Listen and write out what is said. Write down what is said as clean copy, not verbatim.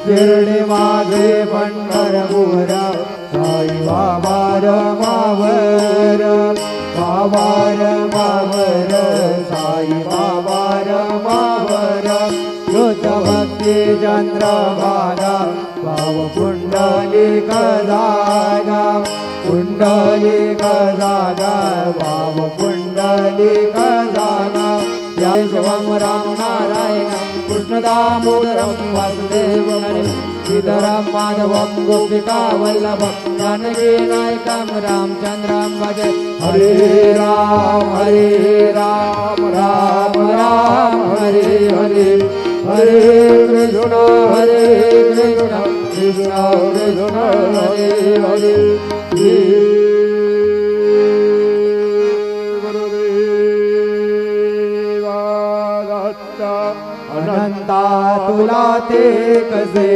शिर्डी माझे पंढरपूर साई बाबा रमावर बाबार मावर साई बाबा रमावर युद्ध भक्ती चंद्रभागा भाव पुंडलिक जागा पुंडलिक जागा भाव पुंडलिक जागा जय शिवम राम नारायण कृष्ण दामोदरम वासुदेवम सीताराम माधवम गोपिका वल्लभम जानकी नायकम रामचंद्रम भजे हरे राम राम राम हरे हरे हरे कृष्ण कृष्ण कृष्ण हरे हरे अनंता तुला ते कसे